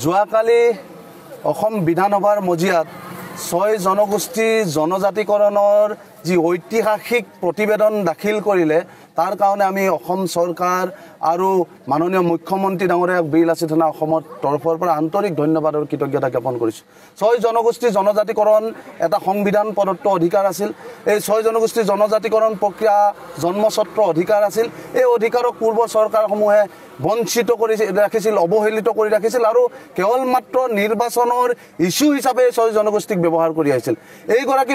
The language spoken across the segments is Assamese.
যোৱাকালি অসম বিধানসভাৰ মজিয়াত 6 জনগোষ্ঠী জনজাতিকৰণৰ যি ঐতিহাসিক প্ৰতিবেদন দাখিল কৰিলে তাৰ কাৰণে আমি অসম চৰকাৰ আৰু মাননীয় মুখ্যমন্ত্ৰী ডাঙৰীয়াক বীৰ লাচিত সেনা অসমৰ তৰফৰ পৰা আন্তৰিক ধন্যবাদ আৰু কৃতজ্ঞতা জ্ঞাপন কৰিছোঁ। 6 জনগোষ্ঠী জনজাতিকৰণ এটা সংবিধান প্ৰদত্ত অধিকাৰ আছিল। এই 6 জনগোষ্ঠী জনজাতিকৰণ প্ৰক্ৰিয়া জন্মস্বত্ব অধিকাৰ আছিল। এই অধিকাৰক পূৰ্ব চৰকাৰসমূহে বঞ্চিত কৰি ৰাখিছিল, অৱহেলিত কৰি ৰাখিছিল আৰু কেৱল মাত্ৰ নিৰ্বাচনৰ ইস্যু হিচাপে 6 জনগোষ্ঠীক ব্যৱহাৰ কৰি আহিছিল। এইগৰাকী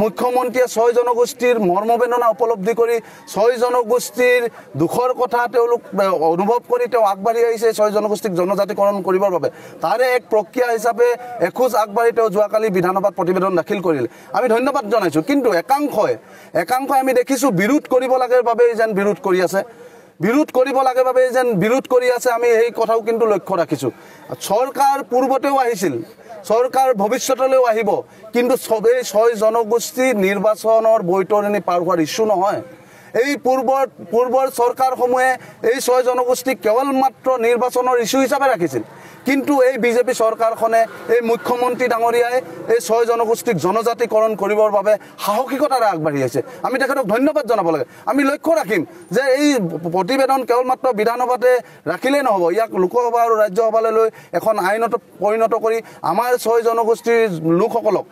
মুখ্যমন্ত্ৰীয়ে 6 জনগোষ্ঠীৰ মৰ্মবেদনা উপলব্ধি কৰি 6 জনগোষ্ঠীৰ দুখৰ কথা তেওঁলোক অনুভৱ কৰি তেওঁ আগবাঢ়ি আহিছে 6 জনগোষ্ঠীক জনজাতিকৰণ কৰিবৰ বাবে। তাৰে এক প্ৰক্ৰিয়া হিচাপে এখোজ আগবাঢ়ি তেওঁ যোৱাকালি বিধানসভাত প্ৰতিবেদন দাখিল কৰিলে। আমি ধন্যবাদ জনাইছোঁ। কিন্তু একাংশই আমি দেখিছোঁ বিৰোধ কৰিব লাগে বাবেই যেন বিৰোধ কৰি আছে, বিৰোধ কৰিব লাগে বাবে যেন বিৰোধ কৰি আছে। আমি এই কথাও কিন্তু লক্ষ্য ৰাখিছোঁ। চৰকাৰ পূৰ্বতেও আহিছিল, চৰকাৰ ভৱিষ্যতলৈও আহিব, কিন্তু সবেই 6 জনগোষ্ঠী নিৰ্বাচনৰ বৈতৰণি পাৰ হোৱাৰ ইস্যু নহয়। এই পূৰ্বৰ চৰকাৰসমূহে এই 6 জনগোষ্ঠীক কেৱল মাত্ৰ নিৰ্বাচনৰ ইস্যু হিচাপে ৰাখিছিল। কিন্তু এই বিজেপি চৰকাৰখনে, এই মুখ্যমন্ত্ৰী ডাঙৰীয়াই এই 6 জনগোষ্ঠীক জনজাতিকৰণ কৰিবৰ বাবে সাহসিকতাৰে আগবাঢ়ি আহিছে। আমি তেখেতক ধন্যবাদ জনাব লাগে। আমি লক্ষ্য ৰাখিম যে এই প্ৰতিবেদন কেৱল মাত্ৰ বিধানসভাতে ৰাখিলেই নহ'ব, ইয়াক লোকসভা আৰু ৰাজ্যসভালৈ লৈ এখন আইনত পৰিণত কৰি আমাৰ 6 জনগোষ্ঠীৰ লোকসকলক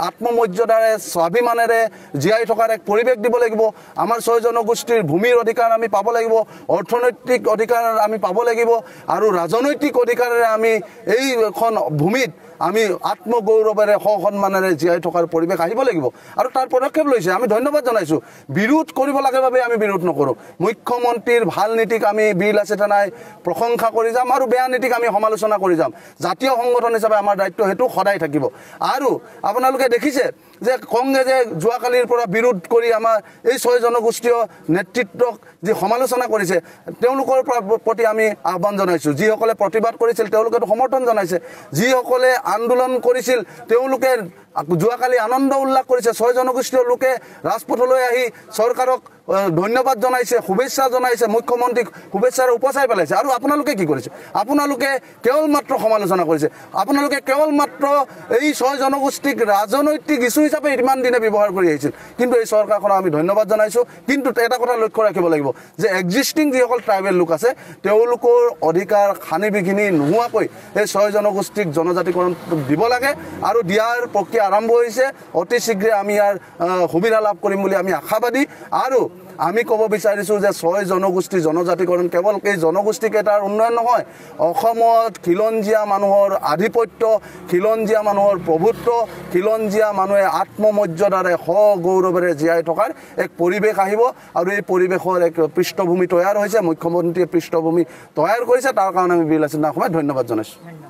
আত্মমৰ্যাদাৰে স্বাভিমানেৰে জীয়াই থকাৰ এক পৰিৱেশ দিব লাগিব। আমাৰ 6 জনগোষ্ঠীৰ ভূমিৰ অধিকাৰ আমি পাব লাগিব, অৰ্থনৈতিক অধিকাৰ আমি পাব লাগিব আৰু ৰাজনৈতিক অধিকাৰেৰে আমি এইখন ভূমিত আমি আত্মগৌৰৱেৰে সন্মানেৰে জীয়াই থকাৰ পৰিৱেশ আহিব লাগিব আৰু তাৰ পদক্ষেপ লৈছে। আমি ধন্যবাদ জনাইছোঁ। বিৰোধ কৰিব লাগে বাবে আমি বিৰোধ নকৰোঁ। মুখ্যমন্ত্ৰীৰ ভাল নীতিক আমি বীৰ লাচিত সেনাই প্ৰশংসা কৰি যাম আৰু বেয়া নীতিক আমি সমালোচনা কৰি যাম। জাতীয় সংগঠন হিচাপে আমাৰ দায়িত্ব সেইটো সদায় থাকিব। আৰু আপোনালোকে দেখিছে যে কংগ্ৰেছে যোৱাকালিৰ পৰা বিৰোধ কৰি আমাৰ এই 6 জনগোষ্ঠীয় নেতৃত্বক যি সমালোচনা কৰিছে তেওঁলোকৰ প্ৰতি আমি আহ্বান জনাইছোঁ। যিসকলে প্ৰতিবাদ কৰিছিল তেওঁলোকেতো সমৰ্থন জনাইছে, যিসকলে আন্দোলন কৰিছিল তেওঁলোকে যোৱাকালি আনন্দ উল্লাস কৰিছে। 6 জনগোষ্ঠীয় লোকে ৰাজপথলৈ আহি চৰকাৰক ধন্যবাদ জনাইছে, শুভেচ্ছা জনাইছে, মুখ্যমন্ত্ৰীক শুভেচ্ছাৰে উপচাই পেলাইছে। আৰু আপোনালোকে কি কৰিছে? আপোনালোকে কেৱল মাত্ৰ সমালোচনা কৰিছে। আপোনালোকে কেৱল মাত্ৰ এই 6 জনগোষ্ঠীক ৰাজনৈতিক ইস্যু হিচাপে ইমান দিনে ব্যৱহাৰ কৰি আহিছিল। কিন্তু এই চৰকাৰখনক আমি ধন্যবাদ জনাইছোঁ। কিন্তু এটা কথা লক্ষ্য ৰাখিব লাগিব যে এক্সিষ্টিং যিসকল ট্ৰাইবেল লোক আছে তেওঁলোকৰ অধিকাৰ খানি বিঘিনি নোহোৱাকৈ এই 6 জনগোষ্ঠীক জনজাতিকৰণ দিব লাগে আৰু দিয়াৰ প্ৰক্ৰিয়া আৰম্ভ হৈছে। অতি শীঘ্ৰে আমি ইয়াৰ সুবিধা লাভ কৰিম বুলি আমি আশাবাদী। আৰু আমি ক'ব বিচাৰিছোঁ যে 6 জনগোষ্ঠী জনজাতিকৰণ কেৱল এই জনগোষ্ঠীকেইটাৰ উন্নয়ন নহয়, অসমত খিলঞ্জীয়া মানুহৰ আধিপত্য, খিলঞ্জীয়া মানুহৰ প্ৰভুত্ব, খিলঞ্জীয়া মানুহে আত্মমৰ্যাদাৰে সগৌৰৱেৰে জীয়াই থকাৰ এক পৰিৱেশ আহিব আৰু এই পৰিৱেশৰ এক পৃষ্ঠভূমি তৈয়াৰ হৈছে। মুখ্যমন্ত্ৰীয়ে পৃষ্ঠভূমি তৈয়াৰ কৰিছে। তাৰ কাৰণে আমি বীৰ লাচিত সেনা অসমে ধন্যবাদ জনাইছোঁ।